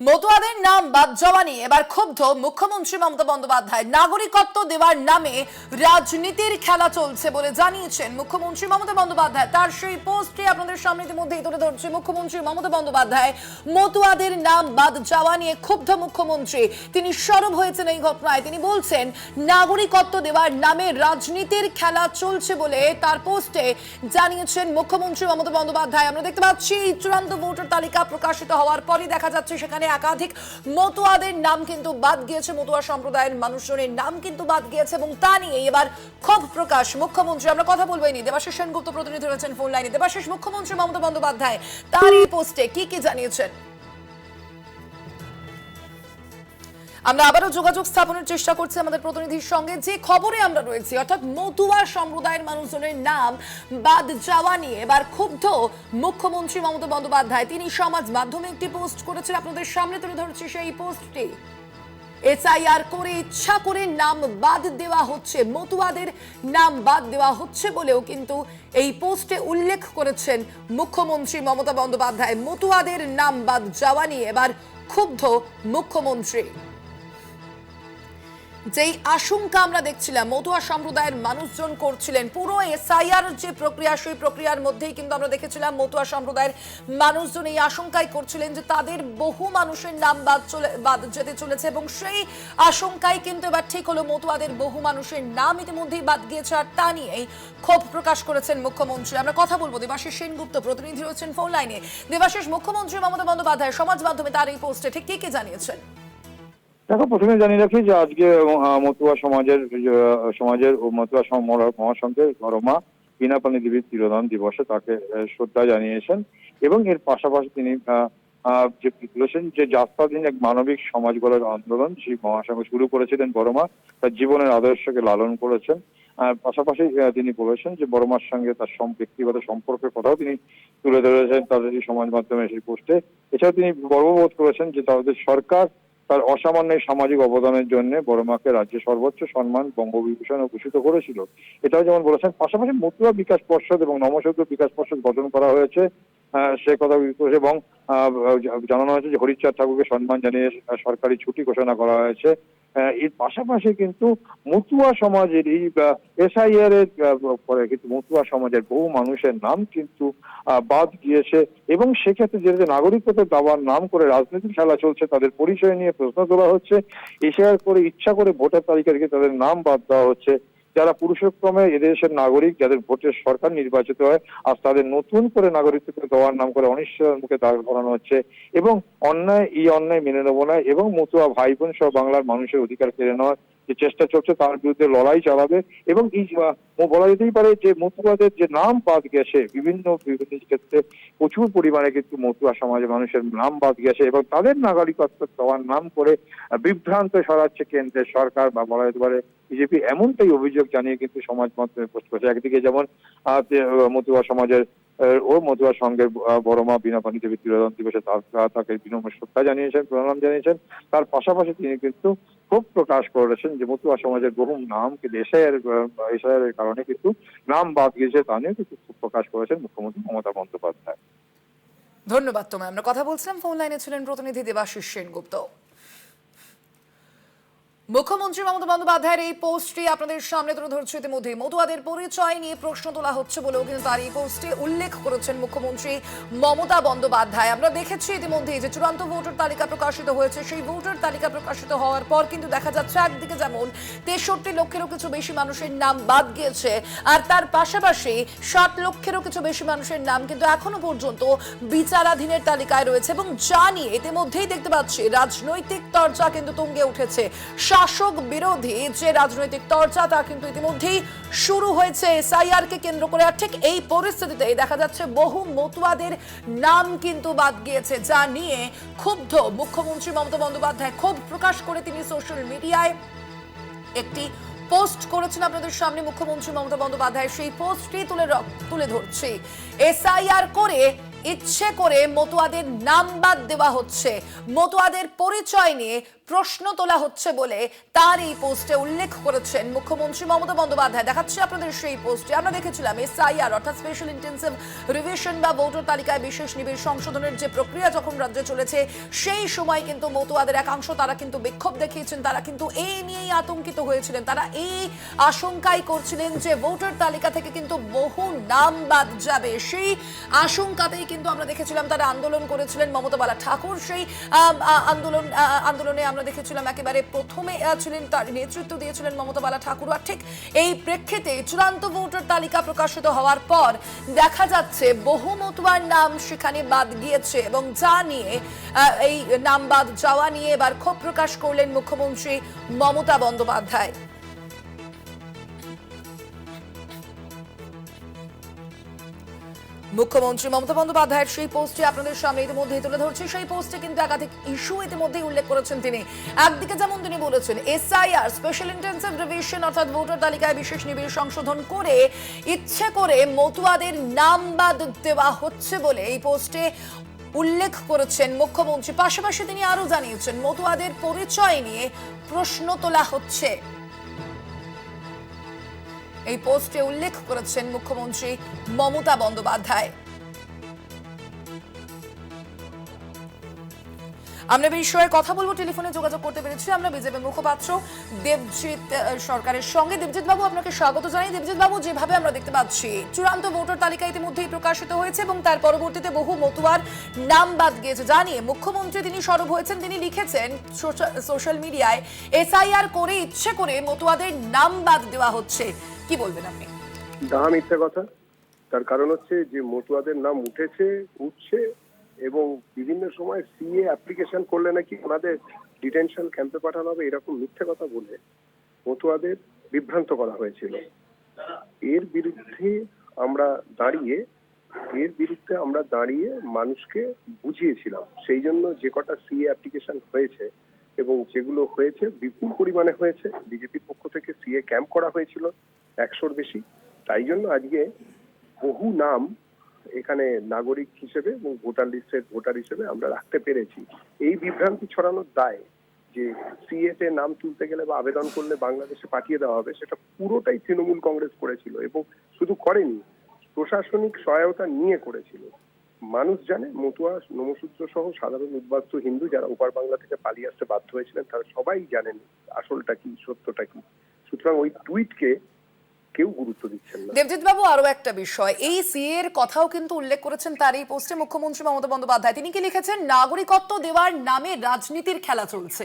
মতুয়াদের নাম বাদ যাওয়া নিয়ে এবার ক্ষুব্ধ মুখ্যমন্ত্রী মমতা বন্দ্যোপাধ্যায়। নাগরিকত্ব দেওয়ার নামে রাজনীতির খেলা চলছে বলে জানিয়েছেন মুখ্যমন্ত্রী মমতা বন্দ্যোপাধ্যায়। তার সেই পোস্টে আপনাদের সামনে ইতিমধ্যেই তুলে ধরছে মুখ্যমন্ত্রী মমতা বন্দ্যোপাধ্যায়। মতুয়াদের নাম বাদ যাওয়া নিয়ে ক্ষুব্ধ মুখ্যমন্ত্রী, তিনি সরব হয়েছেন এই ঘটনায়। তিনি বলছেন নাগরিকত্ব দেওয়ার নামে রাজনীতির খেলা চলছে বলে তার পোস্টে জানিয়েছেন মুখ্যমন্ত্রী মমতা বন্দ্যোপাধ্যায়। আমরা দেখতে পাচ্ছি চূড়ান্ত ভোটার তালিকা প্রকাশিত হওয়ার পরই দেখা যাচ্ছে সেখানে একাধিক মতুয়াদের নাম কিন্তু বাদ গিয়েছে, মতুয়া সম্প্রদায়ের মানুষজনের নাম কিন্তু বাদ গিয়েছে এবং তা নিয়ে এবার ক্ষোভ প্রকাশ মুখ্যমন্ত্রী। আমরা কথা বলবো এই নিয়ে। দেবাশিস সেনগুপ্ত প্রতিনিধি রয়েছেন ফোন লাইনে। দেবাশিস, মুখ্যমন্ত্রী মমতা বন্দ্যোপাধ্যায় তার এই পোস্টে কি জানিয়েছেন? আমরা আবারও যোগাযোগ স্থাপনের চেষ্টা করছি আমাদের প্রতিনিধির সঙ্গে। যে খবরে আমরা রয়েছি, অর্থাৎ মতুয়া সম্প্রদায়ের মানুষজনের নাম বাদ যাওয়া নিয়ে এবার ক্ষুব্ধ মুখ্যমন্ত্রী মমতা বন্দ্যোপাধ্যায়। তিনি সমাজ মাধ্যমে একটি পোস্ট করেছেন, আপনাদের সামনে তুলে ধরছি সেই পোস্টটি। এসআইআর করে ইচ্ছা করে নাম বাদ দেওয়া হচ্ছে, মতুয়াদের নাম বাদ দেওয়া হচ্ছে বলেও কিন্তু এই পোস্টে উল্লেখ করেছেন মুখ্যমন্ত্রী মমতা বন্দ্যোপাধ্যায়। মতুয়াদের নাম বাদ যাওয়া নিয়ে এবার ক্ষুব্ধ মুখ্যমন্ত্রী। যেই আশঙ্কা আমরা দেখছিলাম মতুয়া সম্প্রদায়ের মানুষজন করছিলেন, পুরো এসআইআর যে প্রক্রিয়া, সেই প্রক্রিয়ার মধ্যেই কিন্তু আমরা দেখেছিলাম মতুয়া সম্প্রদায়ের মানুষজন এই আশঙ্কাই করছিলেন যে তাদের বহু মানুষের নাম বাদ যেতে চলেছে এবং সেই আশঙ্কাই কিন্তু এবার ঠিক হলো। মতুয়াদের বহু মানুষের নাম ইতিমধ্যেই বাদ গিয়েছে আর তা নিয়েই ক্ষোভ প্রকাশ করেছেন মুখ্যমন্ত্রী। আমরা কথা বলবো দেবাশিস সেনগুপ্ত প্রতিনিধি রয়েছেন ফোন লাইনে। দেবাশিস, মুখ্যমন্ত্রী মমতা বন্দ্যোপাধ্যায় সমাজ মাধ্যমে তার এই পোস্টে ঠিক কি জানিয়েছেন? দেখো, প্রথমে জানিয়ে রাখি যে আজকে মতুয়া সমাজের মতুয়া মহাসংঘের ঘরমা বীণাপাণি দেবীর তিরোধান দিবসে তাকে শ্রদ্ধা জানিয়েছেন এবং এর পাশাপাশি তিনি যে বলেছেন যে যাত্রাধীন এক মানবিক সমাজ গড়ার আন্দোলন সেই মহাসংঘ শুরু করেছিলেন বড়মা, তার জীবনের আদর্শকে লালন করেছেন। পাশাপাশি তিনি বলেছেন যে বড়মার সঙ্গে তার ব্যক্তিগত সম্পর্কের কথাও তিনি তুলে ধরেছেন তাদের সমাজ মাধ্যমে সেই পোস্টে। এছাড়াও তিনি গর্ববোধ করেছেন যে তাদের সরকার তার অসামান্য সামাজিক অবদানের জন্য বড়মাকে রাজ্যের সর্বোচ্চ সম্মান বঙ্গবিভূষণে ভূষিত করেছিল, এটাও যেমন বলেছেন। পাশাপাশি মতুয়া বিকাশ পর্ষদ এবং নমশৌদ্র বিকাশ পর্ষদ গঠন করা হয়েছে সে কথা এবং জানানো হয়েছে যে হরিচাঁদ ঠাকুরকে সম্মান জানিয়ে সরকারি ছুটি ঘোষণা করা হয়েছে। এর পাশাপাশি কিন্তু মতুয়া সমাজের এই এসআইআর এর পরে কিন্তু মতুয়া সমাজের বহু মানুষের নাম কিন্তু বাদ গিয়েছে এবং সেক্ষেত্রে যে নাগরিকত্ব দেওয়ার নাম করে রাজনৈতিক খেলা চলছে, তাদের পরিচয় নিয়ে প্রশ্ন তোলা হচ্ছে। এসআইআর করে ইচ্ছা করে ভোটার তালিকা থেকে তাদের নাম বাদ দেওয়া হচ্ছে, যারা পুরুষক্রমে এদেশের নাগরিক, যাদের ভোটের সরকার নির্বাচিত হয়, আর তাদের নতুন করে নাগরিকত্ব দেওয়ার নাম করে অনিশ্চয়তার মুখে দাঁড় করানো হচ্ছে এবং এই অন্যায় মেনে নেবো না এবং মতুয়া ভাই বোন সহ বাংলার মানুষের অধিকার কেড়ে নেওয়ার যে চেষ্টা চলছে তার বিরুদ্ধে লড়াই চালাবে। এবং এই বলা যেতেই পারে যে মতুয়াদের যে নাম বাদ গেছে বিভিন্ন ক্ষেত্রে প্রচুর পরিমাণে কিন্তু মতুয়া সমাজের মানুষের নাম বাদ গেছে এবং তাদের নাগরিকত্ব দেওয়ার নাম করে বিভ্রান্ত ছড়াচ্ছে কেন্দ্রের সরকার বা বলা যেতে পারে বিজেপি, এমনটাই অভিযোগ জানিয়ে কিন্তু সমাজ মাধ্যমে পোস্ট করেছে। একদিকে যেমন মতুয়া সমাজের মতুয়া সংঘের বড়মা বীণাপাণি দেবীর তিরোধান দিবসে তাকে বিনম্র শ্রদ্ধা জানিয়েছেন, প্রণাম জানিয়েছেন। তার পাশাপাশি তিনি কিন্তু ক্ষোভ প্রকাশ করেছেন যে মতুয়া সমাজের বহু নাম কিন্তু এসআইআর এর কারণে কিন্তু নাম বাদ গিয়েছে, তা নিয়ে কিন্তু ক্ষোভ প্রকাশ করেছেন মুখ্যমন্ত্রী মমতা বন্দ্যোপাধ্যায়। ধন্যবাদ তোমায়। আমরা কথা বলছিলাম, ফোন লাইনে ছিলেন প্রতিনিধি দেবাশিস সেনগুপ্ত। মুখ্যমন্ত্রী মমতা বন্দ্যোপাধ্যায়ের এই পোস্টটি আপনাদের সামনে তুলে ধরছে। ইতিমধ্যে মতুয়াদের পরিচয় নিয়ে প্রশ্ন তোলা হচ্ছে বলেও কিন্তু তার এই পোস্টে উল্লেখ করেছেন মুখ্যমন্ত্রী মমতা বন্দ্যোপাধ্যায়। আমরা দেখেছি ইতিমধ্যে যে চূড়ান্ত ভোটার তালিকা প্রকাশিত হয়েছে, সেই ভোটার তালিকা প্রকাশিত হওয়ার পর কিন্তু দেখা যাচ্ছে একদিকে যেমন 63 লক্ষেরও কিছু বেশি মানুষের নাম বাদ গিয়েছে আর তার পাশাপাশি 7 লক্ষেরও কিছু বেশি মানুষের নাম কিন্তু এখনো পর্যন্ত বিচারাধীনের তালিকায় রয়েছে এবং যা নিয়ে ইতিমধ্যেই দেখতে পাচ্ছি রাজনৈতিক চর্চা কিন্তু তুঙ্গে উঠেছে। শাসক বিরোধী যে রাজনৈতিক চর্চা তা কিন্তু ইতিমধ্যেই শুরু হয়েছে এসআইআর কে কেন্দ্র করে। আর ঠিক এই পরিস্থিতিতে দেখা যাচ্ছে বহু মতুয়াদের নাম কিন্তু বাদ গিয়েছে, যা নিয়ে ক্ষুব্ধ মুখ্যমন্ত্রী মমতা বন্দ্যোপাধ্যায়। ক্ষোভ প্রকাশ করে তিনি সোশ্যাল মিডিয়ায় একটি পোস্ট করেছেন আপনাদের সামনে মুখ্যমন্ত্রী মমতা বন্দ্যোপাধ্যায়। সেই পোস্টটি তুলে ধরছি। এসআইআর করে ইচ্ছে করে মতুয়াদের নাম বাদ দেওয়া হচ্ছে, মতুয়াদের পরিচয় নিয়ে প্রশ্ন তোলা হচ্ছে বলে তার এই পোস্টে উল্লেখ করেছেন মুখ্যমন্ত্রী মমতা বন্দ্যোপাধ্যায়। দেখাচ্ছি আপনাদের সেই পোস্টে। আমরা দেখেছিলাম এসআইআর অর্থাৎ স্পেশাল ইন্টেন্সিভ রিভিশন বা ভোটার তালিকায় বিশেষ নিবিড় সংশোধনের যে প্রক্রিয়া যখন রাজ্যে চলেছে, সেই সময় কিন্তু মতুয়াদের একাংশ তারা কিন্তু বিক্ষোভ দেখিয়েছেন। তারা কিন্তু এই নিয়েই আতঙ্কিত হয়েছিলেন। তারা এই আশঙ্কাই করছিলেন যে ভোটার তালিকা থেকে কিন্তু বহু নাম বাদ যাবে। সেই আশঙ্কাতেই কিন্তু আমরা দেখেছিলাম তারা আন্দোলন করেছিলেন। মমতা বালা ঠাকুর সেই আন্দোলনে আমরা দেখেছিলাম একেবারে প্রথমে ছিলেন, তার নেতৃত্ব দিয়েছিলেন মমতা বালা ঠাকুর। আর ঠিক এই প্রেক্ষিতে চূড়ান্ত ভোটার তালিকা প্রকাশিত হওয়ার পর দেখা যাচ্ছে বহু মতুয়ার নাম সেখানে বাদ গিয়েছে এবং যা নিয়ে এই নাম বাদ যাওয়া নিয়ে এবার ক্ষোভ প্রকাশ করলেন মুখ্যমন্ত্রী মমতা বন্দ্যোপাধ্যায়। মুখ্যমন্ত্রী মমতা বন্দ্যোপাধ্যায়ের সেই পোস্টে আপনাদের সামনে ইতিমধ্যেই তুলে ধরছি। সেই পোস্টে কিন্তু একাধিক ইস্যু ইতিমধ্যেই উল্লেখ করেছেন তিনি। একদিকে যেমন তিনি বলেছেন এসআইআর স্পেশাল ইন্টেন্সিভ রিভিশন অর্থাৎ ভোটার তালিকায় বিশেষ নিবিড় সংশোধন করে ইচ্ছে করে মতুয়াদের নাম বাদ দেওয়া হচ্ছে বলে এই পোস্টে উল্লেখ করেছেন মুখ্যমন্ত্রী। পাশাপাশি তিনি আরো জানিয়েছেন মতুয়াদের পরিচয় নিয়ে প্রশ্ন তোলা হচ্ছে। এই পোস্টে উল্লেখ করেছেন মুখ্যমন্ত্রী মমতা বন্দ্যোপাধ্যায়। আমরা বিষয়ে কথা বলবো। টেলিফোনে যোগাযোগ করতে পেরেছি আমরা বিজেপি মুখপাত্র দেবজিৎ সরকারের সঙ্গে। দেবজিৎ বাবু, আপনাকে স্বাগত জানাই। দেবজিৎ বাবু, যেভাবে আমরা দেখতে পাচ্ছি চূড়ান্ত ভোটার তালিকা ইতিমধ্যেই প্রকাশিত হয়েছে এবং তার পরবর্তীতে বহু মতুয়ার নাম বাদ গিয়েছে জানিয়ে মুখ্যমন্ত্রী তিনি সরব হয়েছেন। তিনি লিখেছেন সোশ্যাল মিডিয়ায় এসআইআর করে ইচ্ছে করে মতুয়াদের নাম বাদ দেওয়া হচ্ছে। কি বলবেন আপনি? মিথ্যা কথা। তার কারণ হচ্ছে যে মতুয়াদের নাম উঠছে এবং বিভিন্ন সময় সিএ অ্যাপ্লিকেশন করলে নাকি ওনাদের ডিটেনশন ক্যাম্পে পাঠানো হবে, এরকম মিথ্যে কথা বলে মতুয়াদের বিভ্রান্ত করা হয়েছিল। এর বিরুদ্ধে আমরা দাঁড়িয়ে মানুষকে বুঝিয়েছিলাম। সেই জন্য যে কটা সিএ অ্যাপ্লিকেশন হয়েছে এবং যেগুলো হয়েছে বিপুল পরিমাণে হয়েছে, বিজেপির পক্ষ থেকে সিএ ক্যাম্প করা হয়েছিল 100-র বেশি। তাই জন্য আজকে বহু নাম এখানে নাগরিক হিসেবে এবং ভোটার লিস্টের ভোটার হিসেবে আমরা রাখতে পেরেছি। এই বিভ্রান্তি ছড়ানোর দায় যে সিএ তে নাম তুলতে গেলে বা আবেদন করলে বাংলাদেশে পাঠিয়ে দেওয়া হবে, সেটা পুরোটাই তৃণমূল কংগ্রেস করেছিল এবং শুধু করেনি, প্রশাসনিক সহায়তা নিয়ে করেছিল। মানুষ জানে, মতুয়া, নমশূদ্র সহ সাধারণ উদ্বাস্তু হিন্দু যারা ওপার বাংলা থেকে পালিয়ে আসতে বাধ্য হয়েছিলেন তারা সবাই জানেন আসলটা কি, সত্যটা কি। সুতরাং ওই টুইটকে কেউ গুরুত্ব দিচ্ছেন না। দেবজিৎ বাবু, আরো একটা বিষয়, এই সিএ এর কথাও কিন্তু উল্লেখ করেছেন তার এই পোস্টে মুখ্যমন্ত্রী মমতা বন্দ্যোপাধ্যায়। তিনি কি লিখেছেন? নাগরিকত্ব দেওয়ার নামে রাজনীতির খেলা চলছে।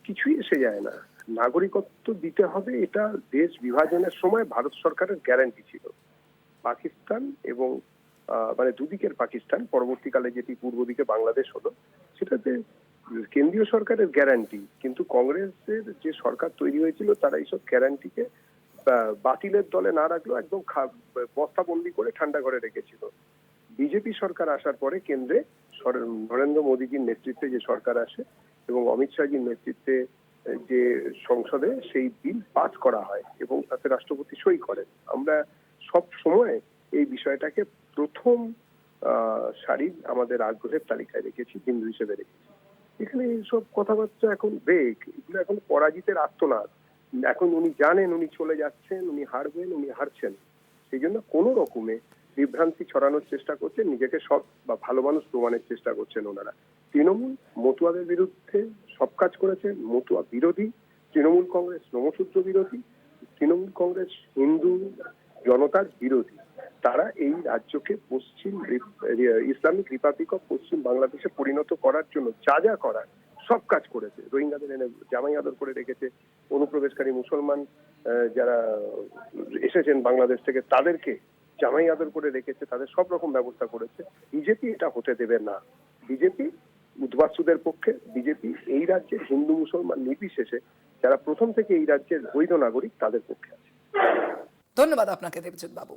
কিছুই এসে যায় না। নাগরিকত্ব দিতে হবে, এটা দেশ বিভাজনের সময় ভারত সরকারের গ্যারান্টি ছিল। পাকিস্তান এবং মানে দুদিকের পাকিস্তান, পরবর্তীকালে যেটি পূর্ব দিকে বাংলাদেশ হলো, সেটাতে কেন্দ্রীয় সরকারের গ্যারান্টি। কিন্তু কংগ্রেসের যে সরকার তৈরি হয়েছিল তারা এইসব গ্যারান্টিকে বাতিলের দলে না রাখলেও একদম বস্তাবন্দি করে ঠান্ডা ঘরে রেখেছিল। বিজেপি সরকার আসার পরে কেন্দ্রে নরেন্দ্র মোদীজির নেতৃত্বে যে সরকার আসে এবং অমিত শাহজির নেতৃত্বে যে সংসদে সেই বিল পাস করা হয় এবং তাতে রাষ্ট্রপতি সই করেন। আমরা সব সময় এই বিষয়টাকে প্রথম সারির আমাদের আগ্রহের তালিকায় রেখেছি, বিন্দু হিসেবে রেখেছি। এখানে এইসব কথাবার্তা এখন এগুলো এখন পরাজিতের আত্মনাদ। এখন উনি জানেন উনি চলে যাচ্ছেন, উনি হারবেন, উনি হারছেন। সেই জন্য কোনো রকমে বিভ্রান্তি ছড়ানোর চেষ্টা করছেন, নিজেকে সৎ বা ভালো মানুষ প্রমাণের চেষ্টা করছেন ওনারা। তৃণমূল মতুয়াদের বিরুদ্ধে সব কাজ করেছে, মতুয়া বিরোধী। তৃণমূল কংগ্রেস নমশূদ্র বিরোধী। তৃণমূল কংগ্রেস হিন্দু জনতার বিরোধী। তারা এই রাজ্যকে ইসলামিক রিপাবলিক অফ পশ্চিম বাংলাদেশে পরিণত করার জন্য যা যা করার সব কাজ করেছে। রোহিঙ্গাদের এনে জামাই আদর করে রেখেছে, অনুপ্রবেশকারী মুসলমান যারা এসেছেন বাংলাদেশ থেকে তাদেরকে জামাই আদর করে রেখেছে, তাদের সব রকম ব্যবস্থা করেছে। বিজেপি এটা হতে দেবে না। বিজেপি উদ্বাস্তুদের পক্ষে, বিজেপি এই রাজ্যের হিন্দু মুসলমান নির্বিশেষে যারা প্রথম থেকে এই রাজ্যের বৈধ নাগরিক তাদের পক্ষে আছে। ধন্যবাদ আপনাকে দেবজিৎ বাবু।